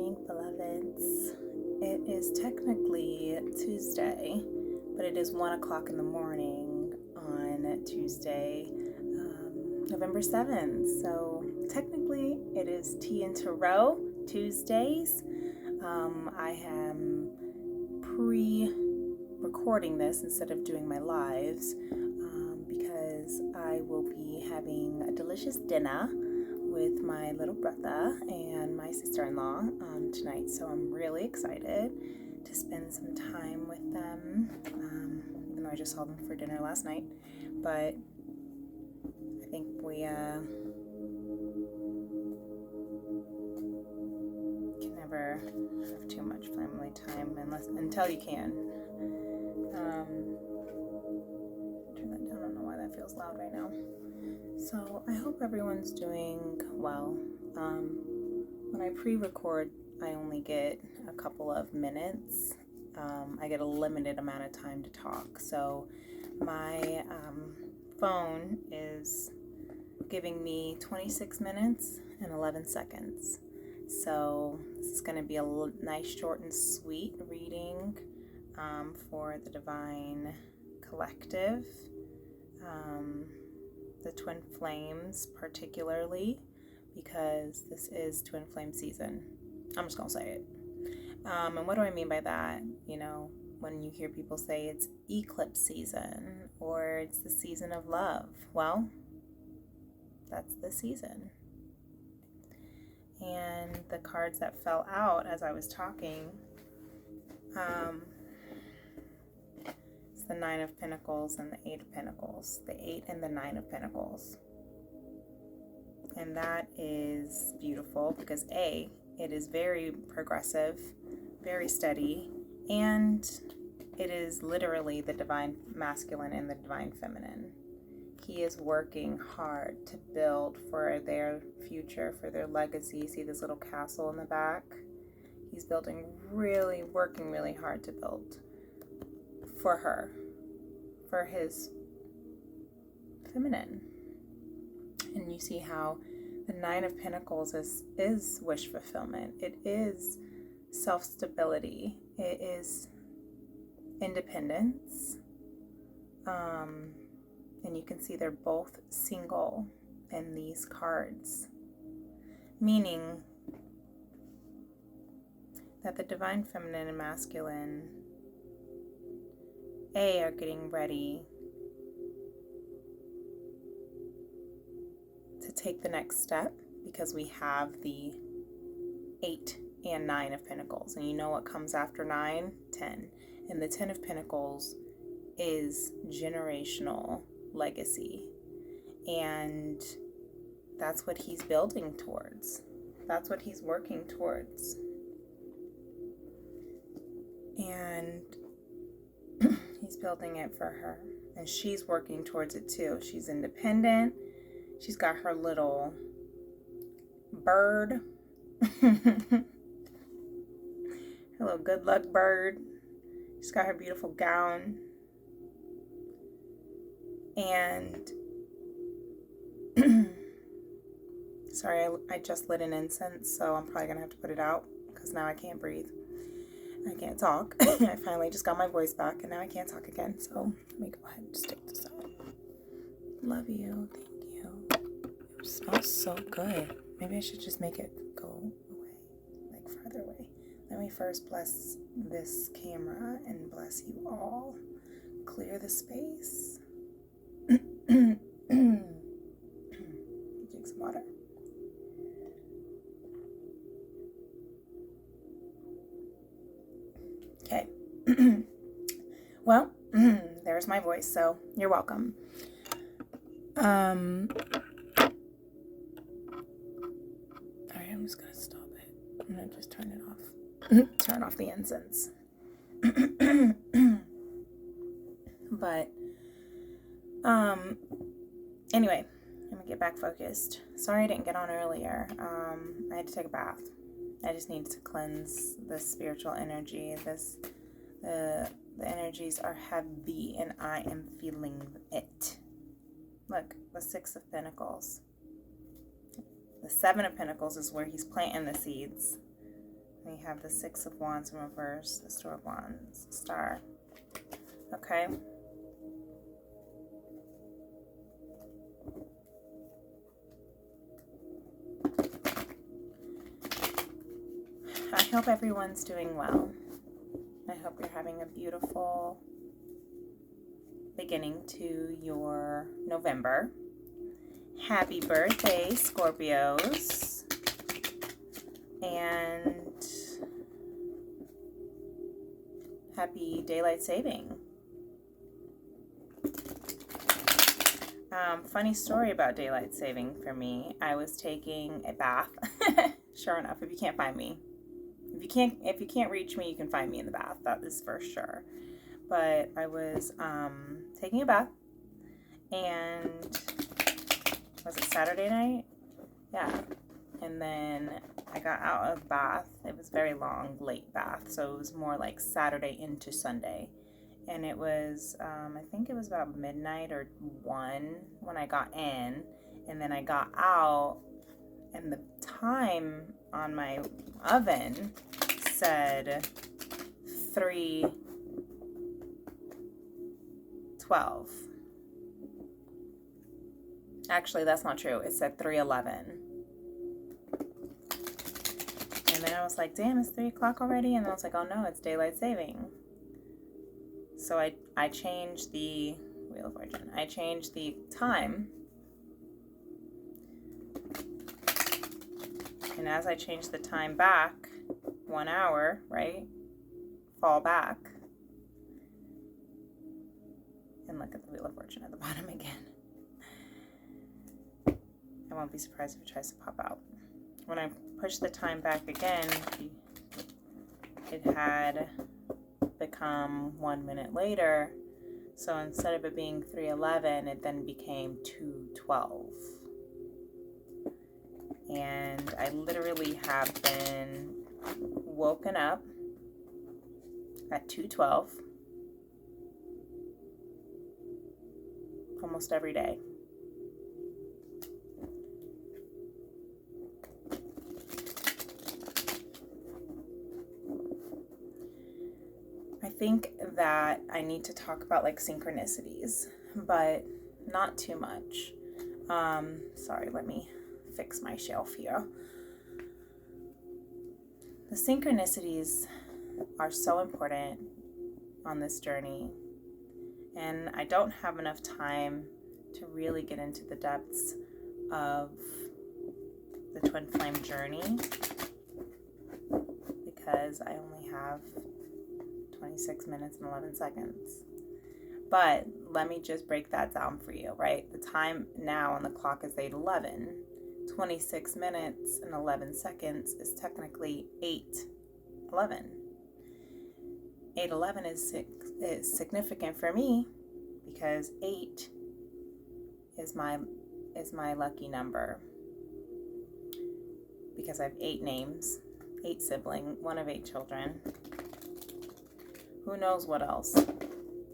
morning, beloveds. It is technically Tuesday, but it is 1 o'clock in the morning on Tuesday, November 7th. So technically it is Tea and Tarot Tuesdays. I am pre-recording this instead of doing my lives because I will be having a delicious dinner with my little brother and my sister-in-law tonight, so I'm really excited to spend some time with them, even though I just saw them for dinner last night. But I think we can never have too much family time until you can. Turn that down. I don't know why that feels loud right now. So I hope everyone's doing well. When I pre-record, I only get a couple of minutes. I get a limited amount of time to talk. So my phone is giving me 26 minutes and 11 seconds. So this is going to be a nice, short, and sweet reading for the Divine Collective. The Twin Flames particularly, because this is Twin Flame season. I'm just gonna say it. And what do I mean by that? You know, when you hear people say it's eclipse season or it's the season of love, well, that's the season. And the cards that fell out as I was talking, the Nine of Pentacles and the Eight of Pentacles, the 8 and the 9 of Pentacles. And that is beautiful because A, it is very progressive, very steady, and it is literally the Divine Masculine and the Divine Feminine. He is working hard to build for their future, for their legacy. See this little castle in the back? He's working really hard to build for her, for his feminine. And you see how the Nine of Pentacles is wish fulfillment. It is self-stability. It is independence. And you can see they're both single in these cards, meaning that the Divine Feminine and Masculine are getting ready to take the next step, because we have the 8 and 9 of Pentacles. And you know what comes after 9? 10. And the 10 of Pentacles is generational legacy. And that's what he's building towards. That's what he's working towards. And he's building it for her, and she's working towards it too. She's independent. She's got her little bird, her little good luck bird. She's got her beautiful gown, and sorry, I just lit an incense, so I'm probably gonna have to put it out because now I can't breathe. I can't talk. I finally just got my voice back, and now I can't talk again. So let me go ahead and just take this out. Love you. Thank you. It smells so good. Maybe I should just make it go away, like farther away. Let me first bless this camera and bless you all. Clear the space. Drink some water. Okay. Well, there's my voice, so you're welcome. Alright, I'm just gonna stop it. I'm gonna just turn it off. Turn off the incense. But, anyway, I'm gonna get back focused. Sorry I didn't get on earlier. I had to take a bath. I just needed to cleanse the spiritual energy. The energies are heavy, and I am feeling it. Look, the 6 of Pentacles. The 7 of Pentacles is where he's planting the seeds. We have the Six of Wands in reverse, the Star of Wands, Star. Okay. I hope everyone's doing well. I hope you're having a beautiful beginning to your November. Happy birthday, Scorpios. And happy daylight saving. Funny story about daylight saving for me. I was taking a bath. Sure enough, if you can't find me. If you can't reach me, you can find me in the bath. That is for sure. But I was taking a bath, and was it Saturday night? Yeah. And then I got out of bath. It was very long, late bath, so it was more like Saturday into Sunday. And it was, I think it was about midnight or 1 when I got in, and then I got out, and the time on my oven said 3:12. Actually, that's not true. It said 3:11. And then I was like, damn, it's 3 o'clock already? And I was like, oh no, it's daylight saving. So I changed the Wheel of Fortune. I changed the time. And as I changed the time back 1 hour, right? Fall back. And look at the Wheel of Fortune at the bottom again. I won't be surprised if it tries to pop out. When I pushed the time back again, it had become 1 minute later. So instead of it being 3:11, it then became 2:12. And I literally have been woken up at 2:12 almost every day. I think that I need to talk about like synchronicities, but not too much. Sorry, let me fix my shelf here. The synchronicities are so important on this journey, and I don't have enough time to really get into the depths of the twin flame journey because I only have 26 minutes and 11 seconds. But let me just break that down for you, right? The time now on the clock is 8:11. 26 minutes and 11 seconds is technically 8:11. 8:11 is significant for me because 8 is my lucky number. Because I have 8 names, 8 siblings, 1 of 8 children. Who knows what else?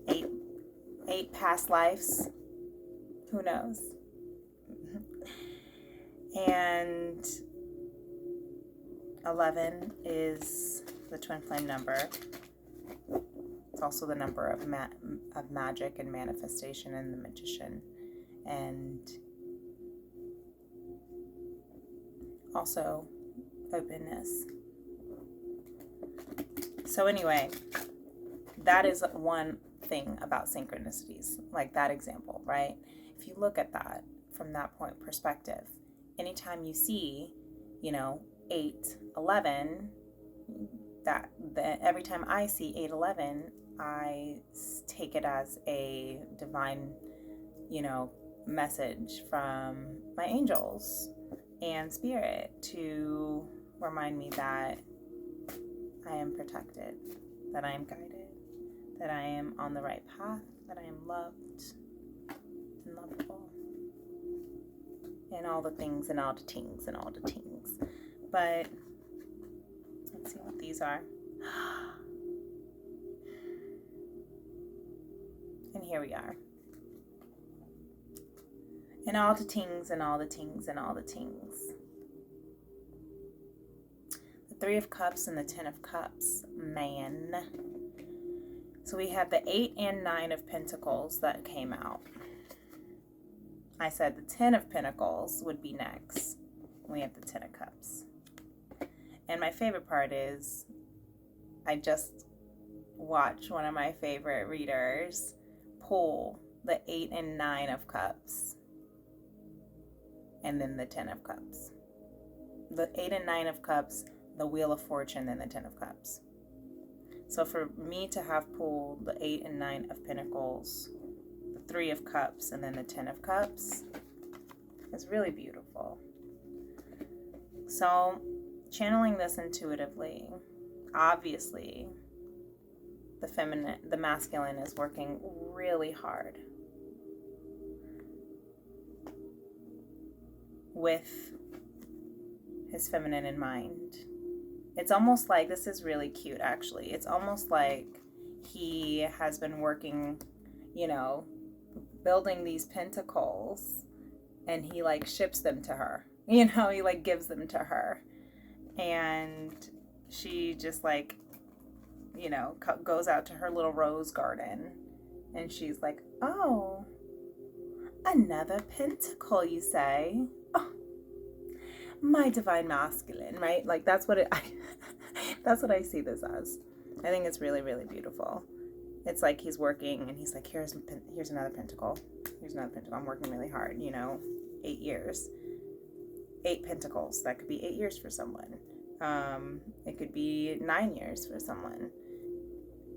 8 past lives. Who knows? And 11 is the twin flame number. It's also the number of magic and manifestation and the magician. And also openness. So anyway, that is one thing about synchronicities, like that example, right? If you look at that from that point perspective, anytime you see, 8:11, every time I see 8:11, I take it as a divine, message from my angels and spirit to remind me that I am protected, that I am guided, that I am on the right path, that I am loved and lovable, and all the things and all the tings and all the tings. But let's see what these are. And here we are. And all the tings and all the tings and all the tings. The Three of Cups and the Ten of Cups. Man. So we have the 8 and 9 of Pentacles that came out. I said the 10 of Pentacles would be next. We have the 10 of Cups. And my favorite part is I just watched one of my favorite readers pull the 8 and 9 of Cups. And then the 10 of Cups. The 8 and 9 of Cups, the Wheel of Fortune, then the 10 of Cups. So for me to have pulled the 8 and 9 of Pentacles, the 3 of Cups, and then the 10 of Cups is really beautiful. So channeling this intuitively, obviously the masculine is working really hard with his feminine in mind. It's almost like, this is really cute actually, it's almost like he has been working, building these pentacles, and he like ships them to her, he like gives them to her, and she just like, goes out to her little rose garden, and she's like, oh, another pentacle, you say? Oh, my divine masculine, right? Like that's what that's what I see this as. I think it's really, really beautiful. It's like he's working and he's like, here's another pentacle. Here's another pentacle. I'm working really hard, 8 years. 8 pentacles. That could be 8 years for someone. It could be 9 years for someone.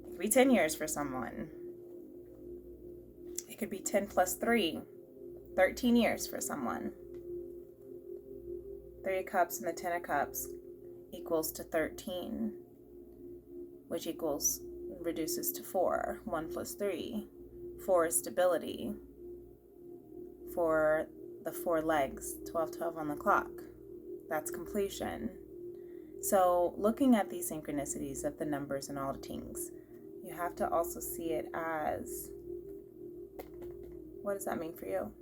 It could be 10 years for someone. It could be 10 plus 3, 13 years for someone. 3 of Cups and the 10 of Cups equals to 13, which reduces to 4. 1 plus 3. 4 is stability. For the 4 legs, 12 on the clock. That's completion. So looking at these synchronicities of the numbers and all the things, you have to also see it as, what does that mean for you?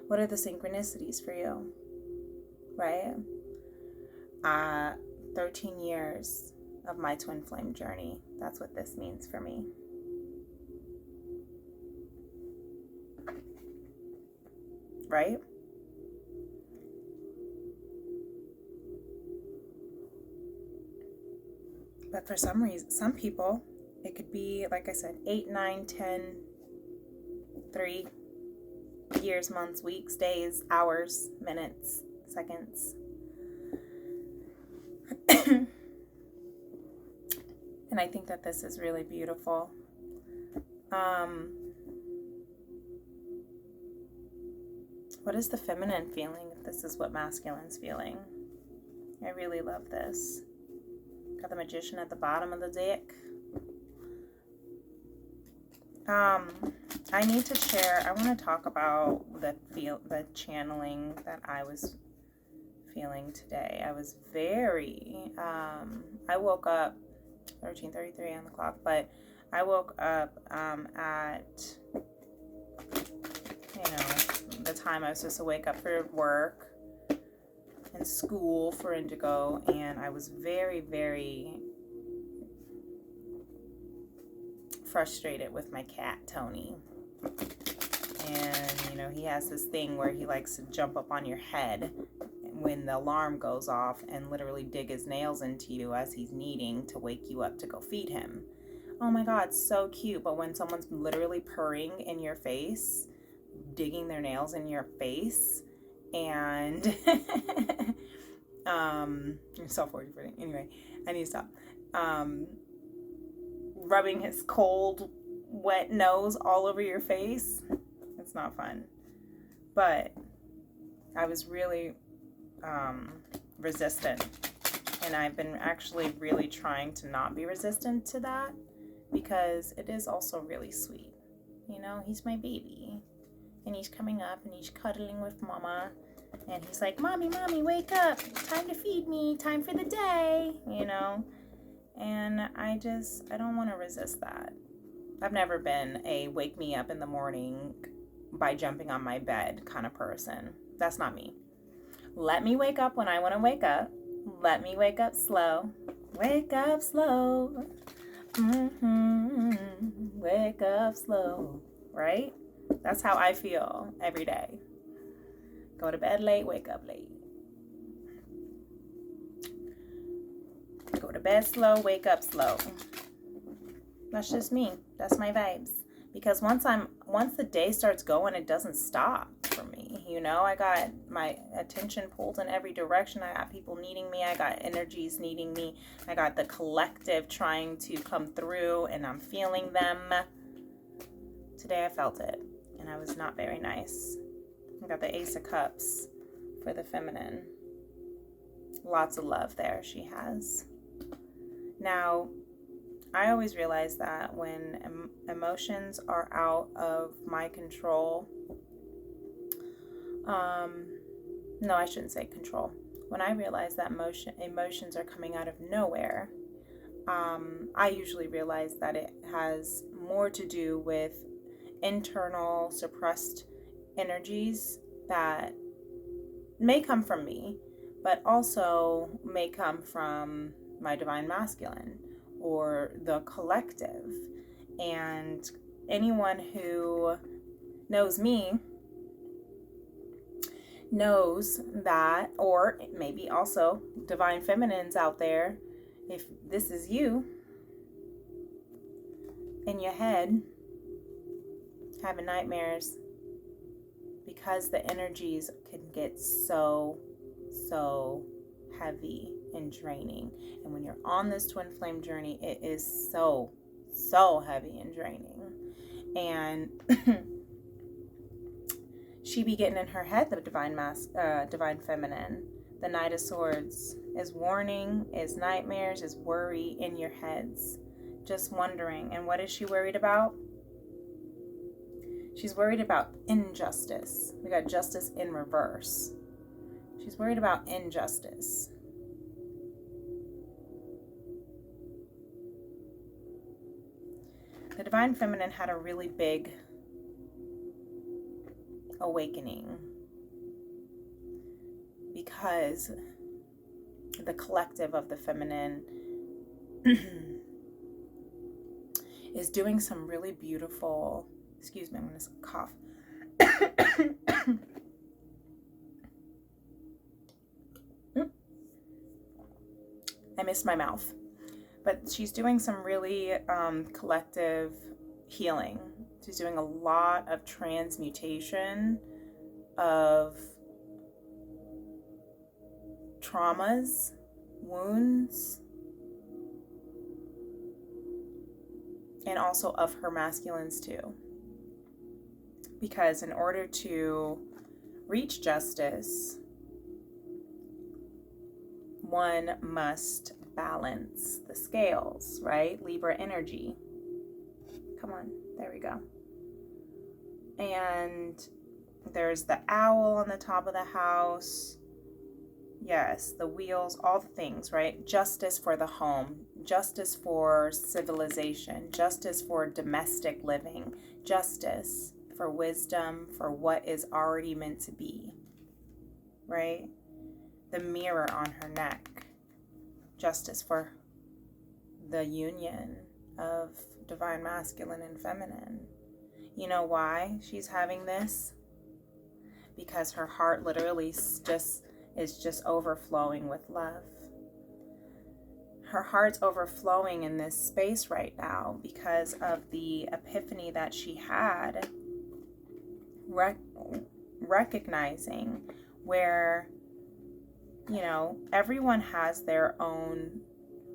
What are the synchronicities for you? Right? 13 years of my twin flame journey. That's what this means for me. Right? But for some reason, some people, it could be, like I said, 8, 9, 10, 3 years, months, weeks, days, hours, minutes, seconds. And I think that this is really beautiful. What is the feminine feeling if this is what masculine's feeling? I really love this. Got the Magician at the bottom of the deck. I need to share, I want to talk about the channeling that I was feeling today. I was very, I woke up 13:33 on the clock, but I woke up at, the time I was supposed to wake up for work and school for Indigo, and I was very, very frustrated with my cat, Tony. And, he has this thing where he likes to jump up on your head when the alarm goes off and literally dig his nails into you as he's needing to wake you up to go feed him. Oh my God, so cute. But when someone's literally purring in your face, digging their nails in your face, and self-worth anyway, I need to stop. Rubbing his cold, wet nose all over your face, it's not fun. But I was really resistant, and I've been actually really trying to not be resistant to that, because it is also really sweet. He's my baby, and he's coming up and he's cuddling with mama, and he's like, mommy, wake up, time to feed me, time for the day, and I don't want to resist that. I've never been a wake me up in the morning by jumping on my bed kind of person. That's not me. Let me wake up when I want to wake up. Let me wake up slow. Wake up slow. Wake up slow. Right? That's how I feel every day. Go to bed late, wake up late. Go to bed slow, wake up slow. That's just me. That's my vibes. Because once the day starts going, it doesn't stop for me. You know, I got my attention pulled in every direction. I got people needing me. I got energies needing me. I got the collective trying to come through, and I'm feeling them. Today I felt it, and I was not very nice. I got the Ace of Cups for the feminine. Lots of love there she has. Now, I always realize that when emotions are out of my control, no, I shouldn't say control. When I realize that emotions are coming out of nowhere, I usually realize that it has more to do with internal suppressed energies that may come from me, but also may come from my divine masculine or the collective. And anyone who knows me knows that, or maybe also divine feminines out there, if this is you in your head having nightmares, because the energies can get so heavy and draining. And when you're on this twin flame journey, it is so heavy and draining. And she be getting in her head, the divine feminine. The Knight of Swords is warning, is nightmares, is worry in your heads. Just wondering. And what is she worried about? She's worried about injustice. We got justice in reverse. She's worried about injustice. The divine feminine had a really big awakening because the collective of the feminine is doing some really beautiful, excuse me, I'm going to cough. I missed my mouth. But she's doing some really collective healing. She's doing a lot of transmutation of traumas, wounds, and also of her masculines too. Because in order to reach justice, one must balance the scales, right? Libra energy. Come on, there we go. And there's the owl on the top of the house. Yes, the wheels, all the things, right? Justice for the home, justice for civilization, justice for domestic living, justice for wisdom, for what is already meant to be, right? The mirror on her neck. Justice for the union of divine masculine and feminine. You know why she's having this? Because her heart literally is just overflowing with love. Her heart's overflowing in this space right now because of the epiphany that she had, recognizing where, you know, everyone has their own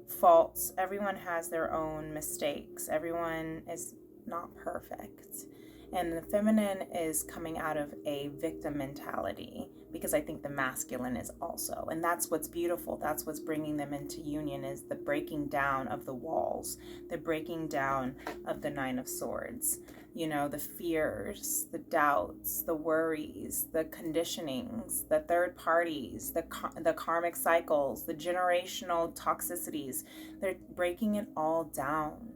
faults. Everyone has their own mistakes. Everyone is not perfect. And the feminine is coming out of a victim mentality because I think the masculine is also. And that's what's beautiful. That's what's bringing them into union, is the breaking down of the walls, the breaking down of the Nine of Swords. You know, the fears, the doubts, the worries, the conditionings, the third parties, the karmic cycles, the generational toxicities. They're breaking it all down.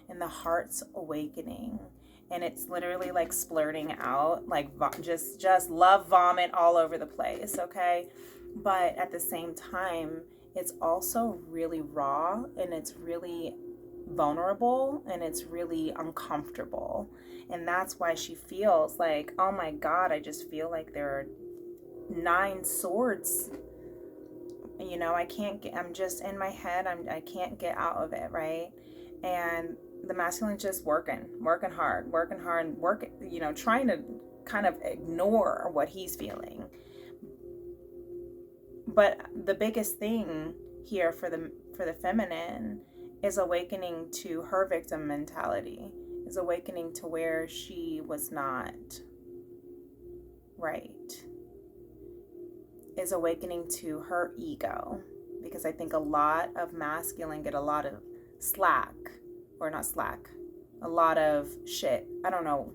And the heart's awakening. and it's literally like splurting out, like just love vomit all over the place, okay? But at the same time, it's also really raw, and it's really vulnerable, and it's really uncomfortable. And that's why she feels like, oh my God, I just feel like there are 9 swords. You know, I'm just in my head. I can't get out of it, right? And the masculine's just working hard, trying to kind of ignore what he's feeling. But the biggest thing here for the feminine is awakening to her victim mentality, is awakening to where she was not right, is awakening to her ego. Because I think a lot of masculine get a lot of a lot of shit. I don't know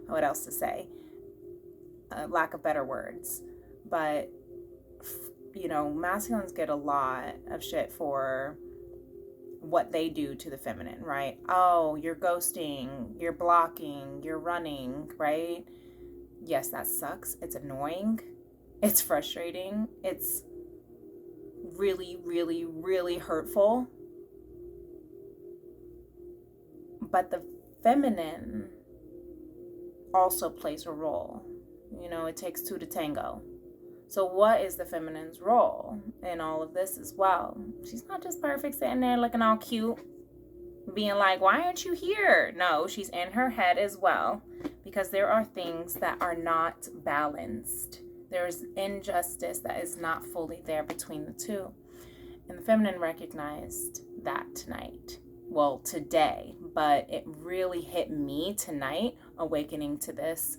what else to say, lack of better words. But masculines get a lot of shit for what they do to the feminine, right? Oh, you're ghosting, you're blocking, you're running, right? Yes, that sucks. It's annoying. It's frustrating. It's really, really, really hurtful. But the feminine also plays a role. It takes 2 to tango. So what is the feminine's role in all of this as well? She's not just perfect sitting there looking all cute, being like, why aren't you here? No, she's in her head as well, because there are things that are not balanced. There's injustice that is not fully there between the two. And the feminine recognized that tonight. Well, today, but it really hit me tonight, awakening to this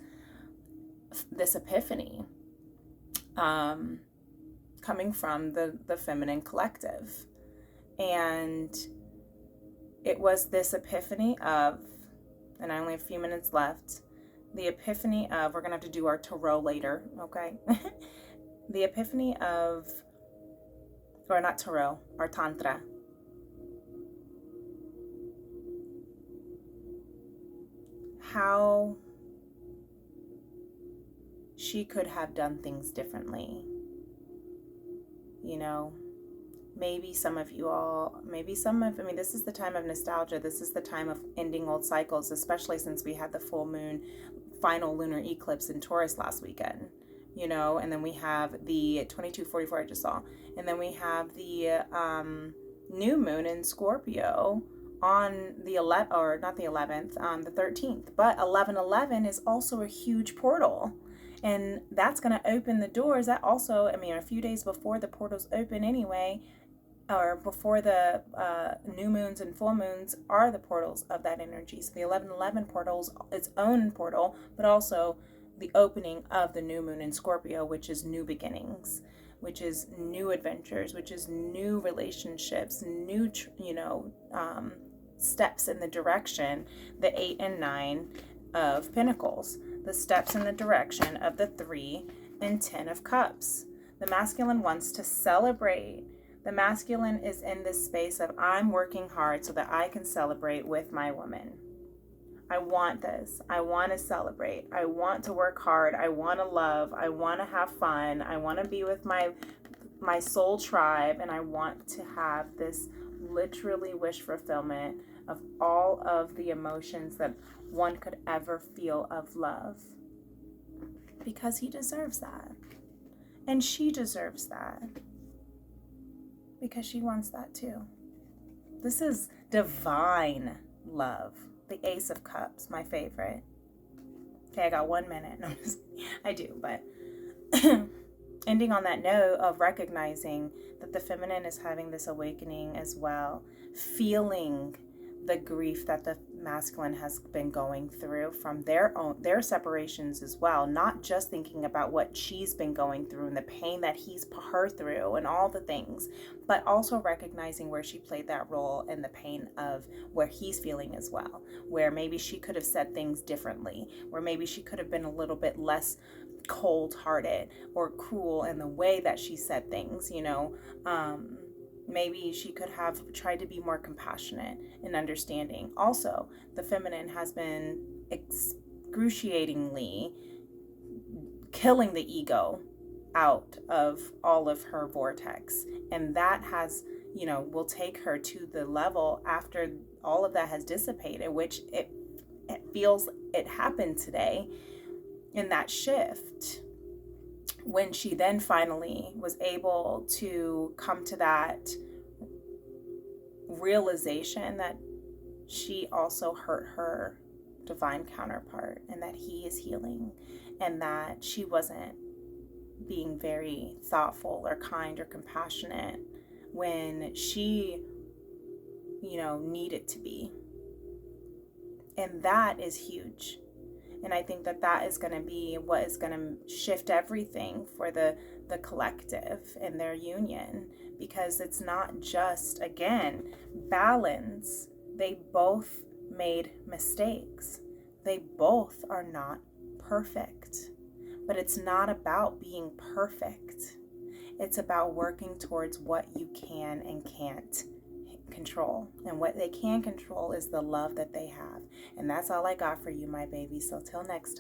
epiphany. Coming from the feminine collective. And it was this epiphany of, and I only have a few minutes left, the epiphany of, we're going to have to do our tarot later, okay? The epiphany of, or not tarot, our tantra. How she could have done things differently. Maybe this is the time of nostalgia. This is the time of ending old cycles, especially since we had the full moon final lunar eclipse in Taurus last weekend, and then we have the 2244 I just saw, and then we have the new moon in Scorpio on the 11th, or not the 11th, the 13th. But 11/11 is also a huge portal. And that's going to open the doors. That also, a few days before the portals open anyway, or before the new moons and full moons are the portals of that energy. So the 11/11 portal is its own portal, but also the opening of the new moon in Scorpio, which is new beginnings, which is new adventures, which is new relationships, new, steps in the direction, the 8 and 9 of Pentacles, the steps in the direction of the 3 and 10 of Cups. The masculine wants to celebrate. The masculine is in this space of, I'm working hard so that I can celebrate with my woman. I want this. I want to celebrate. I want to work hard. I want to love. I want to have fun. I want to be with my soul tribe, and I want to have this literally wish fulfillment of all of the emotions that one could ever feel of love, because he deserves that, and she deserves that, because she wants that too. This is divine love. The Ace of Cups, my favorite. Okay, I got 1 minute. No, I do, but ending on that note of recognizing that the feminine is having this awakening as well, feeling the grief that the masculine has been going through from their separations as well, not just thinking about what she's been going through and the pain that he's put her through and all the things, but also recognizing where she played that role and the pain of where he's feeling as well, where maybe she could have said things differently, where maybe she could have been a little bit less cold-hearted or cruel in the way that she said things, Maybe she could have tried to be more compassionate and understanding. Also, the feminine has been excruciatingly killing the ego out of all of her vortex. And that has, will take her to the level after all of that has dissipated, which it feels it happened today in that shift, when she then finally was able to come to that realization that she also hurt her divine counterpart, and that he is healing, and that she wasn't being very thoughtful or kind or compassionate when she, needed to be. And that is huge. And I think that that is going to be what is going to shift everything for the collective and their union, because it's not just, again, balance. They both made mistakes. They both are not perfect. But it's not about being perfect. It's about working towards what you can and can't control. And what they can control is the love that they have. And that's all I got for you, my baby. So till next time.